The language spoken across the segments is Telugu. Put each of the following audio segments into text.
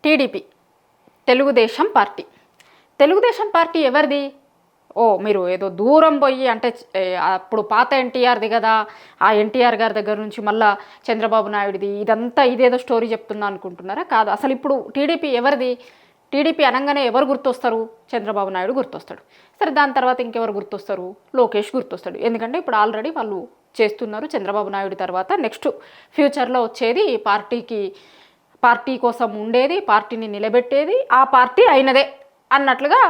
TDP, Telugu Desam party. Telugu Desam party ఎవరిది? మీరు ఏదో దూరం పోయి అంటే అప్పుడు పాత ఎన్టీఆర్ది కదా, ఆ ఎన్టీఆర్ గారి దగ్గర నుంచి మళ్ళా చంద్రబాబు నాయుడిది, ఇదేదో స్టోరీ చెప్తున్నా అనుకుంటున్నారా? కాదు. అసలు ఇప్పుడు టీడీపీ ఎవరిది? టీడీపీ అనగానే ఎవరు గుర్తొస్తారు? చంద్రబాబు నాయుడు గుర్తొస్తాడు. సరే, దాని తర్వాత ఇంకెవరు గుర్తొస్తారు? లోకేష్ గుర్తొస్తాడు. ఎందుకంటే ఇప్పుడు ఆల్రెడీ వాళ్ళు చేస్తున్నారు. చంద్రబాబు నాయుడు తర్వాత నెక్స్ట్ ఫ్యూచర్లో వచ్చేది పార్టీ కోసం ఉండేది, పార్టీని నిలబెట్టేది, ఆ పార్టీ అయినదే అన్నట్లుగా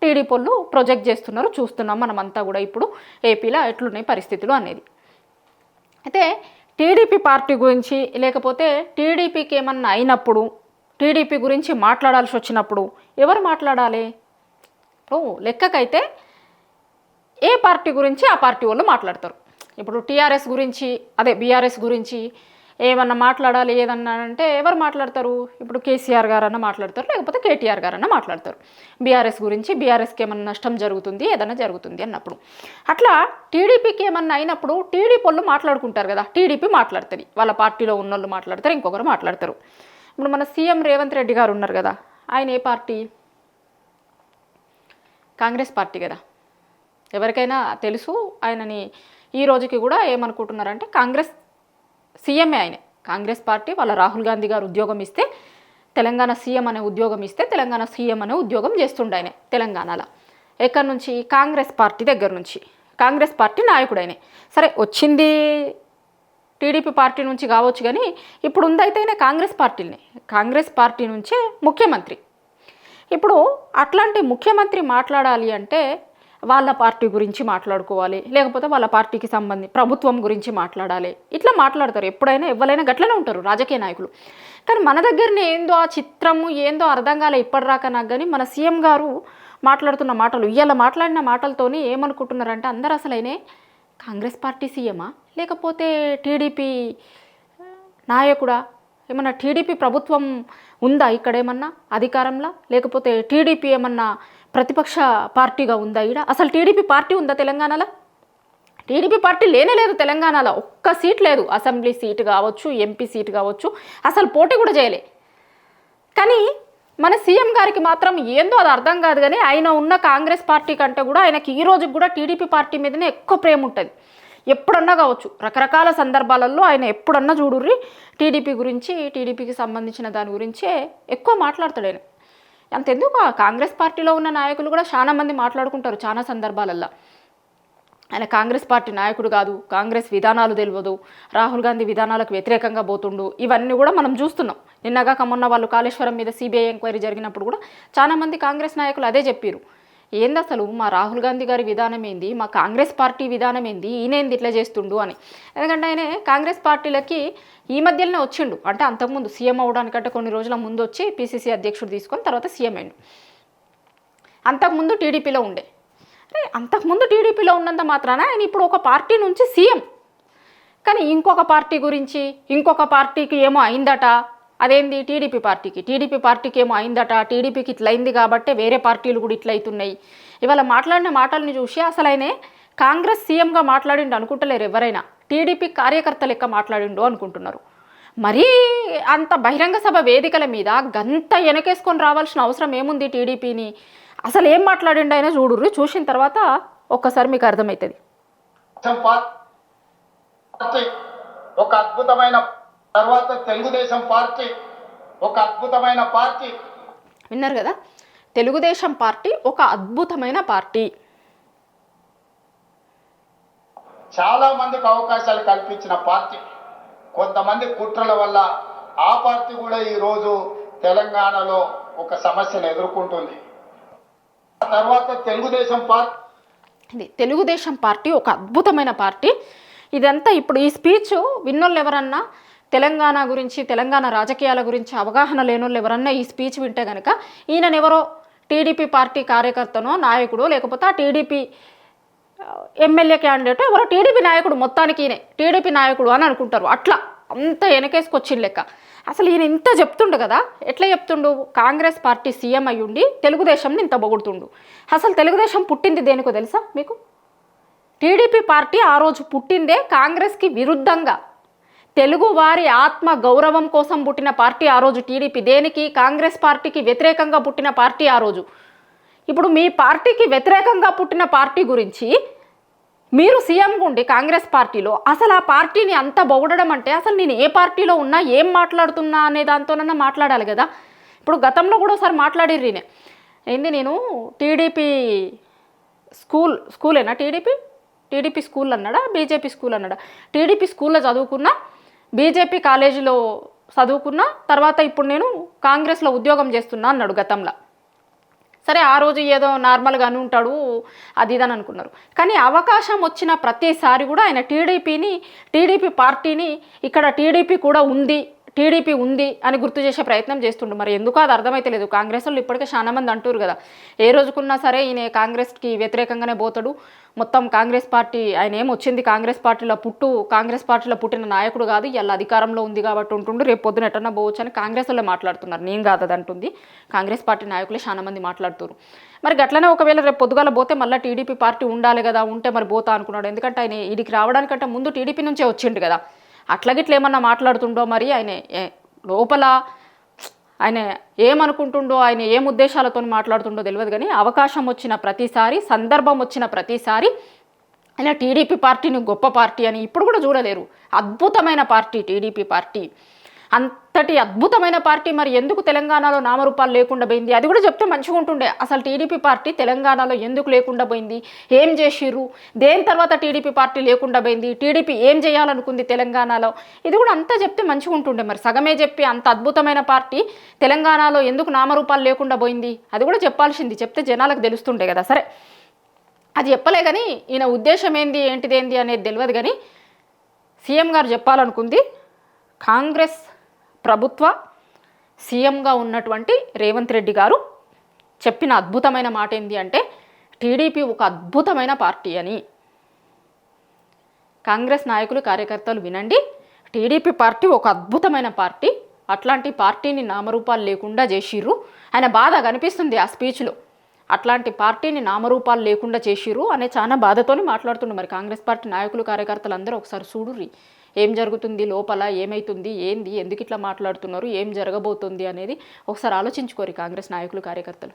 టీడీపీ వాళ్ళు ప్రొజెక్ట్ చేస్తున్నారు. చూస్తున్నాం మనమంతా కూడా ఇప్పుడు ఏపీలో ఎట్లున్నాయి పరిస్థితులు అనేది. అయితే టీడీపీ పార్టీ గురించి, లేకపోతే టీడీపీకి ఏమన్నా అయినప్పుడు, టీడీపీ గురించి మాట్లాడాల్సి వచ్చినప్పుడు ఎవరు మాట్లాడాలి? లెక్కకైతే ఏ పార్టీ గురించి ఆ పార్టీ వాళ్ళు మాట్లాడతారు. ఇప్పుడు టీఆర్ఎస్ గురించి, బీఆర్ఎస్ గురించి ఏమన్నా మాట్లాడాలి ఏదన్నా అంటే ఎవరు మాట్లాడతారు? ఇప్పుడు కేసీఆర్ గారన్నా మాట్లాడతారు, లేకపోతే కేటీఆర్ గారన్నా మాట్లాడతారు. బీఆర్ఎస్ గురించి, బీఆర్ఎస్కి ఏమన్నా నష్టం జరుగుతుంది, ఏదన్నా జరుగుతుంది అన్నప్పుడు. అట్లా టీడీపీకి ఏమన్నా అయినప్పుడు టీడీపీ వాళ్ళు మాట్లాడుకుంటారు కదా, టీడీపీ మాట్లాడుతుంది, వాళ్ళ పార్టీలో ఉన్నోళ్ళు మాట్లాడతారు, ఇంకొకరు మాట్లాడతారు. ఇప్పుడు మన సీఎం రేవంత్ రెడ్డి గారు ఉన్నారు కదా, ఆయన ఏ పార్టీ? కాంగ్రెస్ పార్టీ కదా. ఎవరికైనా తెలుసు. ఆయనని ఈ రోజుకి కూడా ఏమనుకుంటున్నారంటే కాంగ్రెస్ సీఎంఏ ఆయనే. కాంగ్రెస్ పార్టీ వాళ్ళ రాహుల్ గాంధీ గారు ఉద్యోగం ఇస్తే, తెలంగాణ సీఎం అనే ఉద్యోగం ఇస్తే తెలంగాణ సీఎం అనే ఉద్యోగం చేస్తుండే ఆయనే తెలంగాణలో. ఎక్కడి నుంచి? కాంగ్రెస్ పార్టీ దగ్గర నుంచి. కాంగ్రెస్ పార్టీ నాయకుడు ఆయనే. సరే, వచ్చింది టీడీపీ పార్టీ నుంచి కావచ్చు, కానీ ఇప్పుడు ఉందైతేనే కాంగ్రెస్ పార్టీ నుంచే ముఖ్యమంత్రి. ఇప్పుడు అట్లాంటి ముఖ్యమంత్రి మాట్లాడాలి అంటే వాళ్ళ పార్టీ గురించి మాట్లాడుకోవాలి, లేకపోతే వాళ్ళ పార్టీకి ప్రభుత్వం గురించి మాట్లాడాలి. ఇట్లా మాట్లాడతారు. ఎప్పుడైనా ఎవరైనా గట్లనే ఉంటారు రాజకీయ నాయకులు. కానీ మన దగ్గరనే ఏందో ఆ చిత్రము ఏందో అర్థం కాలే ఇప్పటిదాకా నాకు. కానీ మన సీఎం గారు మాట్లాడుతున్న మాటలు, ఇవాళ మాట్లాడిన మాటలతోని ఏమనుకుంటున్నారంటే అందరు అసలైనే కాంగ్రెస్ పార్టీ సీఎమా, లేకపోతే టీడీపీ నాయకుడా? ఏమన్నా టీడీపీ ప్రభుత్వం ఉందా ఇక్కడ ఏమన్నా అధికారంలో? లేకపోతే టీడీపీ ఏమన్నా ప్రతిపక్ష పార్టీగా ఉందా? అసలు టీడీపీ పార్టీ ఉందా తెలంగాణలో? టీడీపీ పార్టీ లేనే లేదు తెలంగాణలో. ఒక్క సీట్ లేదు. అసెంబ్లీ సీటు కావచ్చు, ఎంపీ సీటు కావచ్చు, అసలు పోటీ కూడా చేయలే. కానీ మన సీఎం గారికి మాత్రం ఏందో అది అర్థం కాదు. కానీ ఆయన ఉన్న కాంగ్రెస్ పార్టీ కంటే కూడా ఆయనకి ఈ రోజుకి కూడా టీడీపీ పార్టీ మీదనే ఎక్కువ ప్రేమ ఉంటుంది. ఎప్పుడన్నా కావచ్చు, రకరకాల సందర్భాలలో ఆయన ఎప్పుడన్నా చూడుర్రి టీడీపీ గురించి, టీడీపీకి సంబంధించిన దాని గురించే ఎక్కువ మాట్లాడతాడు ఆయన. అంతెందుకు కాంగ్రెస్ పార్టీలో ఉన్న నాయకులు కూడా చాలా మంది మాట్లాడుకుంటారు చాలా సందర్భాలల్లో. ఆయన కాంగ్రెస్ పార్టీ నాయకుడు కాదు, కాంగ్రెస్ విధానాలు తెలియదు, రాహుల్ గాంధీ విధానాలకు వ్యతిరేకంగా పోతుండు, ఇవన్నీ కూడా మనం చూస్తున్నాం. నిన్నగా మొన్న వాళ్ళు కాళేశ్వరం మీద సిబిఐ ఎంక్వైరీ జరిగినప్పుడు కూడా చాలామంది కాంగ్రెస్ నాయకులు అదే చెప్పారు. ఏంది అసలు మా రాహుల్ గాంధీ గారి విధానం ఏంది, మా కాంగ్రెస్ పార్టీ విధానం ఏంది, ఈయనేంది ఇట్లా చేస్తుండు అని. ఎందుకంటే ఆయన కాంగ్రెస్ పార్టీలకి ఈ మధ్యలోనే వచ్చిండు. అంటే అంతకుముందు సీఎం అవడానికంటే కొన్ని రోజుల ముందు వచ్చి పీసీసీ అధ్యక్షుడు తీసుకొని తర్వాత సీఎం అయిండు. అంతకుముందు టీడీపీలో ఉండే. అంతకుముందు టీడీపీలో ఉన్నంత మాత్రాన ఆయన ఇప్పుడు ఒక పార్టీ నుంచి సీఎం. కానీ ఇంకొక పార్టీ గురించి, ఇంకొక పార్టీకి ఏమో అయిందట, అదేంది టీడీపీ పార్టీకి ఏమో అయిందట, టీడీపీకి ఇట్లా అయింది కాబట్టి వేరే పార్టీలు కూడా ఇట్లా అవుతున్నాయి. ఇవాళ మాట్లాడిన మాటల్ని చూసి అసలు ఆయన కాంగ్రెస్ సీఎంగా మాట్లాడిండు అనుకుంటలేరు ఎవరైనా, టీడీపీ కార్యకర్త లెక్క మాట్లాడిండు అనుకుంటున్నారు. మరీ అంత బహిరంగ సభ వేదికల మీద గంత వెనకేసుకొని రావాల్సిన అవసరం ఏముంది టీడీపీని? అసలు ఏం మాట్లాడిండు ఆయన చూడుర్రి, చూసిన తర్వాత ఒక్కసారి మీకు అర్థమవుతుంది. ఒక అద్భుతమైన తర్వాత తెలుగుదేశం పార్టీ ఒక అద్భుతమైన పార్టీ. విన్నారు కదా, తెలుగుదేశం పార్టీ ఒక అద్భుతమైన పార్టీ. చాలా మందికి అవకాశాలు కల్పించిన పార్టీ. కొంతమంది కుట్రల వల్ల ఆ పార్టీ కూడా ఈరోజు తెలంగాణలో ఒక సమస్యను ఎదుర్కొంటుంది. తర్వాత తెలుగుదేశం పార్టీ ఒక అద్భుతమైన పార్టీ. ఇదంతా ఇప్పుడు ఈ స్పీచ్ విన్నోళ్ళు ఎవరన్నా తెలంగాణ గురించి, తెలంగాణ రాజకీయాల గురించి అవగాహన లేనోళ్ళు ఎవరన్నా ఈ స్పీచ్ వింటే కనుక ఈయనెవరో టీడీపీ పార్టీ కార్యకర్తనో నాయకుడో, లేకపోతే ఆ టీడీపీ ఎమ్మెల్యే క్యాండిడేట్ ఎవరో టీడీపీ నాయకుడు, మొత్తానికి ఈయనే టీడీపీ నాయకుడు అని అనుకుంటారు. అట్లా అంత వెనకేసుకొచ్చిన లెక్క. అసలు ఈయన ఇంత చెప్తుండు కదా, ఎట్లా చెప్తుండు? కాంగ్రెస్ పార్టీ సీఎం అయ్యుండి తెలుగుదేశంని ఇంత పొగుడుతుండు. అసలు తెలుగుదేశం పుట్టింది దేనికో తెలుసా మీకు? టీడీపీ పార్టీ ఆ రోజు పుట్టిందే కాంగ్రెస్కి విరుద్ధంగా. తెలుగు వారి ఆత్మ గౌరవం కోసం పుట్టిన పార్టీ ఆ రోజు టీడీపీ. దేనికి? కాంగ్రెస్ పార్టీకి వ్యతిరేకంగా పుట్టిన పార్టీ ఆ రోజు. ఇప్పుడు మీ పార్టీకి వ్యతిరేకంగా పుట్టిన పార్టీ గురించి మీరు సీఎంగా ఉండి కాంగ్రెస్ పార్టీలో అసలు ఆ పార్టీని అంత పొగడడం అంటే అసలు నేను ఏ పార్టీలో ఉన్నా ఏం మాట్లాడుతున్నా అనే దాంతోనన్నా మాట్లాడాలి కదా. ఇప్పుడు గతంలో కూడా ఒకసారి మాట్లాడిర్రీనే ఏంది, నేను టీడీపీ స్కూలేనా టీడీపీ స్కూల్ అన్నాడా బీజేపీ స్కూల్ అన్నాడా? టీడీపీ స్కూల్లో చదువుకున్నా, బీజేపీ కాలేజీలో చదువుకున్నా, తర్వాత ఇప్పుడు నేను కాంగ్రెస్లో ఉద్యోగం చేస్తున్నా అన్నాడు గతంలో. సరే ఆ రోజు ఏదో నార్మల్గా అని ఉంటాడు అది ఇదని అనుకున్నారు. కానీ అవకాశం వచ్చిన ప్రతిసారి కూడా ఆయన టీడీపీ పార్టీని ఇక్కడ టీడీపీ ఉంది అని గుర్తు చేసే ప్రయత్నం చేస్తుండు. మరి ఎందుకో అది అర్థమైతే లేదు. కాంగ్రెస్ వాళ్ళు ఇప్పటికే చాలా మంది అంటారు కదా, ఏ రోజుకున్నా సరే ఈయన కాంగ్రెస్కి వ్యతిరేకంగానే పోతాడు, మొత్తం కాంగ్రెస్ పార్టీ ఆయన ఏమొచ్చింది కాంగ్రెస్ పార్టీలో పుట్టిన నాయకుడు కాదు, ఇలా అధికారంలో ఉంది కాబట్టి ఉంటుండు, రేపు పొద్దున ఎట్టన్నా పోవచ్చు అని కాంగ్రెస్ వాళ్ళే మాట్లాడుతున్నారు. నేను కాదు అది అంటుంది, కాంగ్రెస్ పార్టీ నాయకులే చాలా మంది మాట్లాడుతున్నారు. మరి గట్లనే ఒకవేళ రేపు పొద్దుగాల పోతే మళ్ళీ టీడీపీ పార్టీ ఉండాలి కదా, ఉంటే మరి పోతా అనుకున్నాడు. ఎందుకంటే ఆయన ఈడికి రావడానికంటే ముందు టీడీపీ నుంచే వచ్చిండు కదా. అట్లాగిట్లా ఏమన్నా మాట్లాడుతుండో, మరి ఆయన లోపల ఆయన ఏమనుకుంటుండో, ఆయన ఏం ఉద్దేశాలతో మాట్లాడుతుండో తెలియదు. కానీ అవకాశం వచ్చిన ప్రతిసారి, సందర్భం వచ్చిన ప్రతిసారి ఆయన టీడీపీ పార్టీని గొప్ప పార్టీ అని ఇప్పుడు కూడా చూడలేరు. అద్భుతమైన పార్టీ టీడీపీ పార్టీ, అంతటి అద్భుతమైన పార్టీ. మరి ఎందుకు తెలంగాణలో నామరూపాలు లేకుండా పోయింది అది కూడా చెప్తే మంచిగా ఉంటుండే. అసలు టీడీపీ పార్టీ తెలంగాణలో ఎందుకు లేకుండా పోయింది, ఏం చేసిర్రు, దేని తర్వాత టీడీపీ పార్టీ లేకుండా పోయింది, టీడీపీ ఏం చేయాలనుకుంది తెలంగాణలో, ఇది కూడా అంతా చెప్తే మంచిగా ఉంటుండే. మరి సగమే చెప్పి అంత అద్భుతమైన పార్టీ తెలంగాణలో ఎందుకు నామరూపాలు లేకుండా పోయింది అది కూడా చెప్పాల్సింది, చెప్తే జనాలకు తెలుస్తుండే కదా. సరే అది చెప్పలే కానీ ఈయన ఉద్దేశం ఏంటిదేంది అనేది తెలియదు. కానీ సీఎం గారు చెప్పాలనుకుంది, కాంగ్రెస్ ప్రభుత్వ సీఎంగా ఉన్నటువంటి రేవంత్ రెడ్డి గారు చెప్పిన అద్భుతమైన మాట ఏంటి అంటే, టీడీపీ ఒక అద్భుతమైన పార్టీ అని. కాంగ్రెస్ నాయకులు కార్యకర్తలు వినండి, టీడీపీ పార్టీ ఒక అద్భుతమైన పార్టీ, అట్లాంటి పార్టీని నామరూపాలు లేకుండా చేసిర్రు. ఆయన బాధ కనిపిస్తుంది ఆ స్పీచ్లో, అట్లాంటి పార్టీని నామరూపాలు లేకుండా చేసిర్రు అనే చాలా బాధతోని మాట్లాడుతుండ్రు. మరి కాంగ్రెస్ పార్టీ నాయకులు కార్యకర్తలు అందరూ ఒకసారి చూడుర్రి ఏం జరుగుతుంది లోపల, ఏమైతుంది, ఏంది, ఎందుకు ఇట్లా మాట్లాడుతున్నారు, ఏం జరగబోతుంది అనేది ఒకసారి ఆలోచించుకోరు కాంగ్రెస్ నాయకులు కార్యకర్తలు.